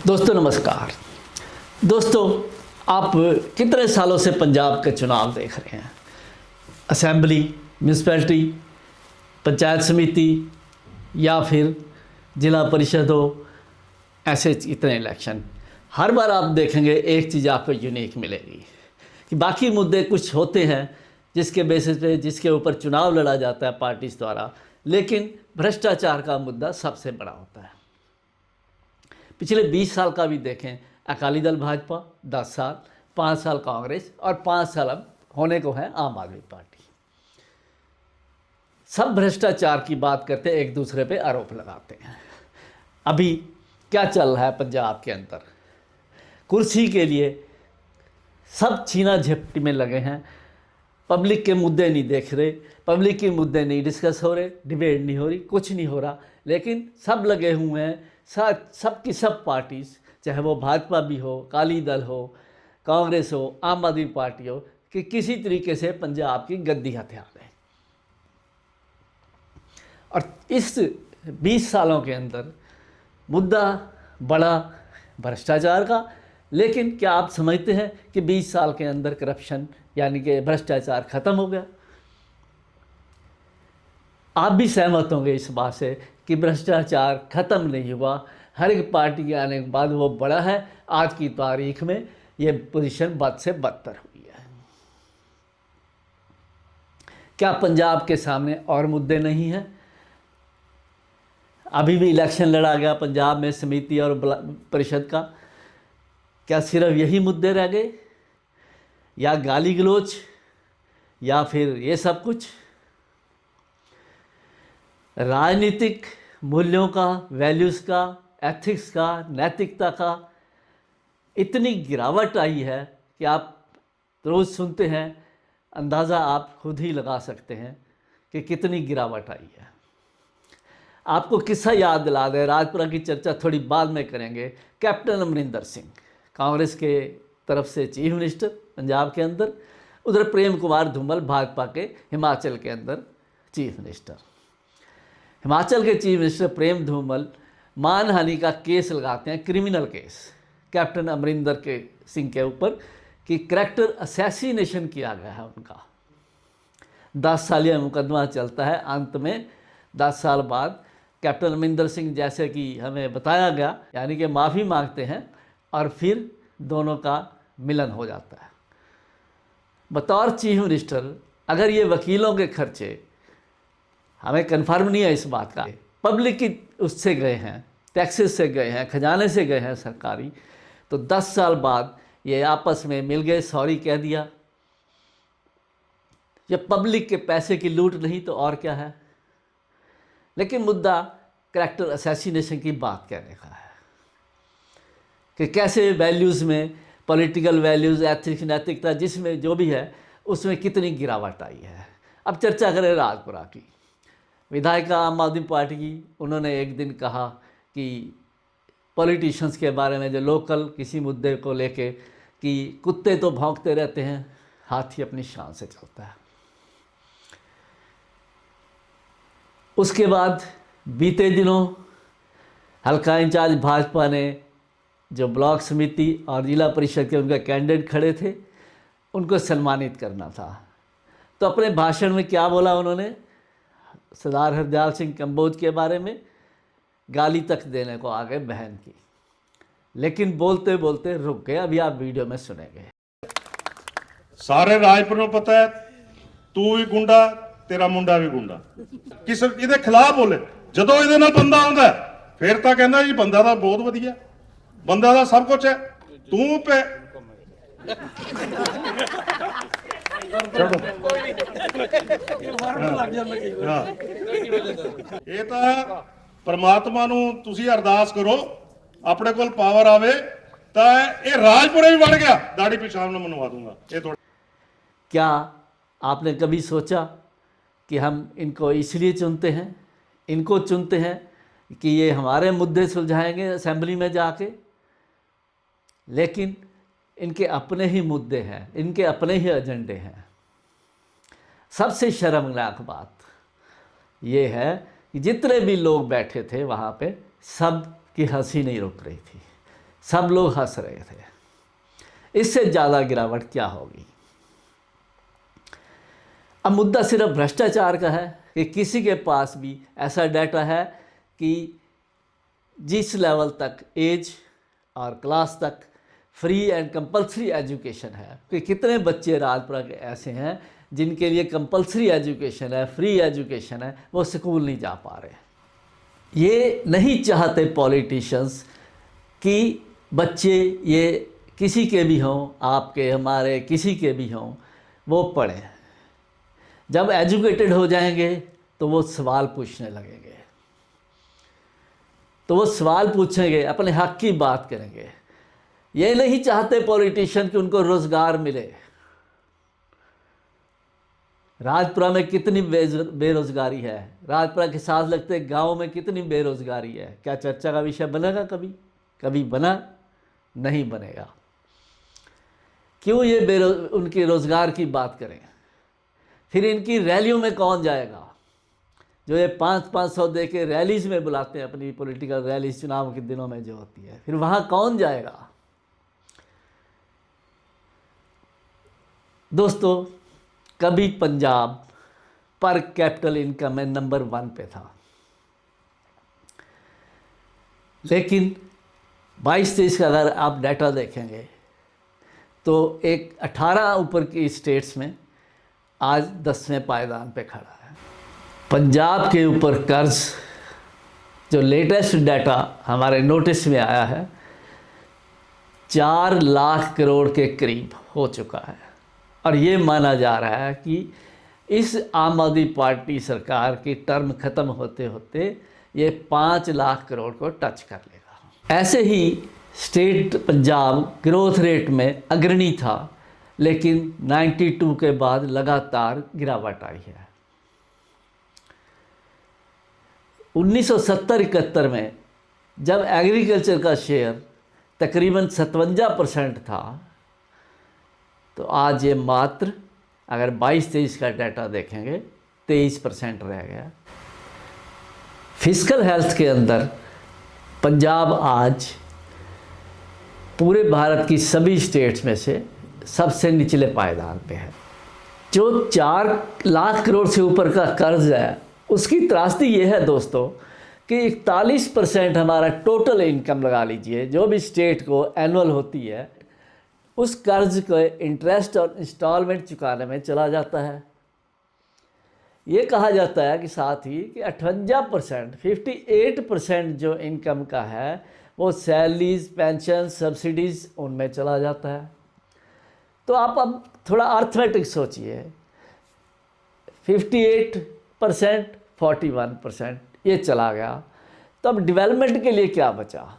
दोस्तों नमस्कार। दोस्तों आप कितने सालों से पंजाब के चुनाव देख रहे हैं? असेंबली, म्यूनसिपैलिटी, पंचायत समिति या फिर ज़िला परिषद हो, ऐसे इतने इलेक्शन। हर बार आप देखेंगे एक चीज़ आपको यूनिक मिलेगी कि बाकी मुद्दे कुछ होते हैं जिसके बेसिस पे जिसके ऊपर चुनाव लड़ा जाता है पार्टीज़ द्वारा, लेकिन भ्रष्टाचार का मुद्दा सबसे बड़ा होता है। पिछले 20 साल का भी देखें, अकाली दल भाजपा 10 साल, 5 साल कांग्रेस और 5 साल अब होने को है आम आदमी पार्टी। सब भ्रष्टाचार की बात करते, एक दूसरे पे आरोप लगाते हैं। अभी क्या चल रहा है पंजाब के अंदर? कुर्सी के लिए सब छीना झपटी में लगे हैं। पब्लिक के मुद्दे नहीं देख रहे, पब्लिक के मुद्दे नहीं डिस्कस हो रहे, डिबेट नहीं हो रही, कुछ नहीं हो रहा, लेकिन सब लगे हुए हैं। सब की सब पार्टीज़, चाहे वो भाजपा भी हो, अकाली दल हो, कांग्रेस हो, आम आदमी पार्टी हो, कि किसी तरीके से पंजाब की गद्दी हथियार है। और इस 20 सालों के अंदर मुद्दा बड़ा भ्रष्टाचार का, लेकिन क्या आप समझते हैं कि 20 साल के अंदर करप्शन यानी कि भ्रष्टाचार ख़त्म हो गया? आप भी सहमत होंगे इस बात से कि भ्रष्टाचार ख़त्म नहीं हुआ। हर एक पार्टी के आने के बाद वो बड़ा है। आज की तारीख में ये पोजीशन बद से बदतर हुई है। क्या पंजाब के सामने और मुद्दे नहीं हैं? अभी भी इलेक्शन लड़ा गया पंजाब में समिति और परिषद का। क्या सिर्फ यही मुद्दे रह गए, या गाली गलौज, या फिर ये सब कुछ? राजनीतिक मूल्यों का, वैल्यूज़ का, एथिक्स का, नैतिकता का इतनी गिरावट आई है कि आप रोज़ सुनते हैं, अंदाज़ा आप खुद ही लगा सकते हैं कि कितनी गिरावट आई है। आपको किस्सा याद दिला दे, राजपुरा की चर्चा थोड़ी बाद में करेंगे। कैप्टन अमरिंदर सिंह कांग्रेस के तरफ से चीफ मिनिस्टर पंजाब के अंदर, उधर प्रेम कुमार धूमल भाजपा के हिमाचल के अंदर चीफ मिनिस्टर। हिमाचल के चीफ मिनिस्टर प्रेम धूमल मानहानि का केस लगाते हैं, क्रिमिनल केस, कैप्टन अमरिंदर के सिंह के ऊपर कि करैक्टर असैसिनेशन किया गया है उनका। 10 साल यह मुकदमा चलता है। अंत में 10 साल बाद कैप्टन अमरिंदर सिंह, जैसे कि हमें बताया गया, यानी कि माफ़ी मांगते हैं और फिर दोनों का मिलन हो जाता है। बतौर चीफ मिनिस्टर अगर ये वकीलों के खर्चे, हमें कन्फर्म नहीं है इस बात का, पब्लिक की उससे गए हैं, टैक्सेस से गए हैं, खजाने से गए हैं सरकारी, तो 10 साल बाद ये आपस में मिल गए, सॉरी कह दिया। ये पब्लिक के पैसे की लूट नहीं तो और क्या है? लेकिन मुद्दा करैक्टर असैसिनेशन की बात कहने का है कि कैसे वैल्यूज़ में, पॉलिटिकल वैल्यूज़, एथिक्स, नैतिकता, जिसमें जो भी है उसमें कितनी गिरावट आई है। अब चर्चा करें राजपुरा की। विधायिका आम आदमी पार्टी की, उन्होंने एक दिन कहा कि पॉलिटिशियंस के बारे में, जो लोकल किसी मुद्दे को लेके, कि कुत्ते तो भौंकते रहते हैं, हाथी अपनी शान से चलता है। उसके बाद बीते दिनों हल्का इंचार्ज भाजपा ने जो ब्लॉक समिति और जिला परिषद के उनके कैंडिडेट खड़े थे, उनको सम्मानित करना था। तो अपने भाषण में क्या बोला उन्होंने? सरदार हरदयाल सिंह कंबोज के बारे में गाली तक देने को आ गए, बहन की। लेकिन बोलते बोलते रुक गए। अभी आप वीडियो में सुनेंगे। सारे राजपुर ਨੂੰ पता है तू भी गुंडा, तेरा मुंडा भी गुंडा। किस ਇਹਦੇ ਖਿਲਾਫ ਬੋਲੇ, ਜਦੋਂ ਇਹਦੇ ਨਾਲ ਬੰਦਾ ਆਉਂਦਾ ਫਿਰ ਤਾਂ ਕਹਿੰਦਾ ਜੀ ਬੰਦਾ ਤਾਂ ਬਹੁਤ ਵਧੀਆ, ਬੰਦਾ ਦਾ ਸਭ ਕੁਝ ਹੈ, ਤੂੰ ਪੈ ਇਹ ਤਾਂ परमात्मा ਨੂੰ ਤੁਸੀਂ ਅਰਦਾਸ ਕਰੋ, ਆਪਣੇ ਕੋਲ ਪਾਵਰ ਆਵੇ ਤਾਂ ਇਹ ਰਾਜਪੁਰੇ ਵੀ ਵੜ ਗਿਆ, ਦਾੜੀ ਪਿਛਾਣ ਨੂੰ मनवा दूंगा। ਇਹ थोड़ा क्या आपने कभी सोचा कि हम इनको इसलिए चुनते हैं, इनको चुनते हैं कि ये हमारे मुद्दे सुलझाएंगे असेंबली में जाके? लेकिन इनके अपने ही मुद्दे हैं, इनके अपने ही एजेंडे हैं। सबसे शर्मनाक बात ये है कि जितने भी लोग बैठे थे वहाँ पे, सब की हंसी नहीं रुक रही थी। सब लोग हंस रहे थे। इससे ज़्यादा गिरावट क्या होगी? अब मुद्दा सिर्फ भ्रष्टाचार का है कि किसी के पास भी ऐसा डाटा है कि जिस लेवल तक एज और क्लास तक फ्री एंड कंपलसरी एजुकेशन है, कि कितने बच्चे राजपुरा के ऐसे हैं जिनके लिए कंपलसरी एजुकेशन है, फ्री एजुकेशन है, वो स्कूल नहीं जा पा रहे। ये नहीं चाहते पॉलिटिशियंस कि बच्चे ये किसी के भी हों, आपके हमारे किसी के भी हों, वो पढ़ें। जब एजुकेटेड हो जाएंगे तो वो सवाल पूछने लगेंगे, तो वो सवाल पूछेंगे, अपने हक की बात करेंगे। ये नहीं चाहते पॉलिटिशियन कि उनको रोज़गार मिले। राजपुरा में कितनी बेरोज़गारी है, राजपुरा के साथ लगते गांव में कितनी बेरोज़गारी है। क्या चर्चा का विषय बनेगा? कभी बना? नहीं बनेगा। क्यों ये उनके रोज़गार की बात करें? फिर इनकी रैलियों में कौन जाएगा? जो ये 500 दे के रैलीज में बुलाते हैं, अपनी पॉलिटिकल रैलीज चुनाव के दिनों में जो होती है, फिर वहाँ कौन जाएगा? दोस्तों, कभी पंजाब पर कैपिटल इनकम में नंबर 1 पे था, लेकिन 22-23 का अगर आप डाटा देखेंगे तो एक 18 ऊपर की स्टेट्स में आज 10वें पायदान पे खड़ा है। पंजाब के ऊपर कर्ज, जो लेटेस्ट डाटा हमारे नोटिस में आया है, 4 लाख करोड़ के करीब हो चुका है। और ये माना जा रहा है कि इस आम आदमी पार्टी सरकार की टर्म ख़त्म होते होते ये 5 लाख करोड़ को टच कर लेगा। ऐसे ही स्टेट पंजाब ग्रोथ रेट में अग्रणी था, लेकिन 92 के बाद लगातार गिरावट आई है। 1970-71 में जब एग्रीकल्चर का शेयर तकरीबन 57% था, तो आज ये मात्र, अगर 22-23 का डाटा देखेंगे, 23% रह गया। फिस्कल हेल्थ के अंदर पंजाब आज पूरे भारत की सभी स्टेट्स में से सबसे निचले पायदान पे है। जो 4 लाख करोड़ से ऊपर का कर्ज है, उसकी त्रासदी ये है दोस्तों कि 41% हमारा टोटल इनकम लगा लीजिए, जो भी स्टेट को एनुअल होती है, उस कर्ज को इंटरेस्ट और इंस्टॉलमेंट चुकाने में चला जाता है। ये कहा जाता है कि साथ ही कि 58% जो इनकम का है वो सैलरीज, पेंशन, सब्सिडीज़ उनमें चला जाता है। तो आप अब थोड़ा अर्थमेटिक सोचिए, 58%, 41% ये चला गया, तो अब डेवलपमेंट के लिए क्या बचा?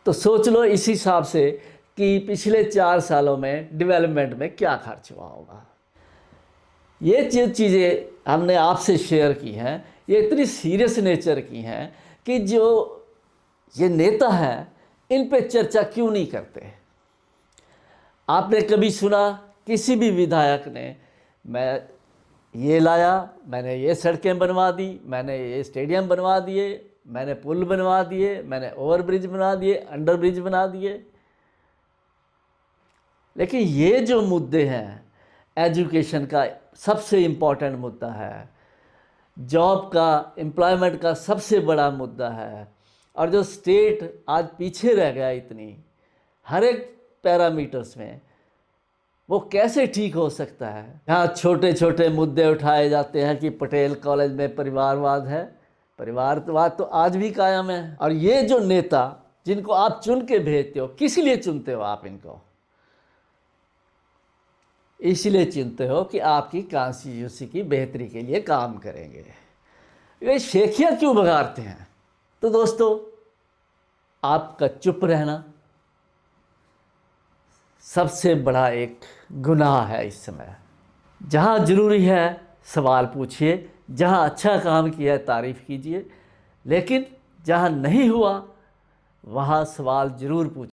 तो सोच लो इस हिसाब से कि पिछले 4 सालों में डेवलपमेंट में क्या खर्च हुआ होगा। ये जो चीज़ें हमने आपसे शेयर की हैं, ये इतनी सीरियस नेचर की हैं कि जो ये नेता हैं, इन पे चर्चा क्यों नहीं करते? आपने कभी सुना किसी भी विधायक ने, मैं ये लाया, मैंने ये सड़कें बनवा दी, मैंने ये स्टेडियम बनवा दिए, मैंने पुल बनवा दिए, मैंने ओवरब्रिज बना दिए, अंडर ब्रिज बना दिए? लेकिन ये जो मुद्दे हैं, एजुकेशन का सबसे इम्पोर्टेंट मुद्दा है, जॉब का, एम्प्लॉयमेंट का सबसे बड़ा मुद्दा है, और जो स्टेट आज पीछे रह गया इतनी हर एक पैरामीटर्स में, वो कैसे ठीक हो सकता है? यहाँ छोटे छोटे मुद्दे उठाए जाते हैं कि पटेल कॉलेज में परिवारवाद है, परिवारवाद तो आज भी कायम है। और ये जो नेता जिनको आप चुन के भेजते हो, किस लिए चुनते हो आप इनको? इसलिए चुनते हो कि आपकी कॉन्स्टिट्यूंसी की बेहतरी के लिए काम करेंगे। ये शेखियाँ क्यों बघारते हैं? तो दोस्तों, आपका चुप रहना सबसे बड़ा एक गुनाह है इस समय। जहाँ ज़रूरी है सवाल पूछिए, जहाँ अच्छा काम किया है तारीफ़ कीजिए, लेकिन जहाँ नहीं हुआ वहाँ सवाल ज़रूर पूछिए।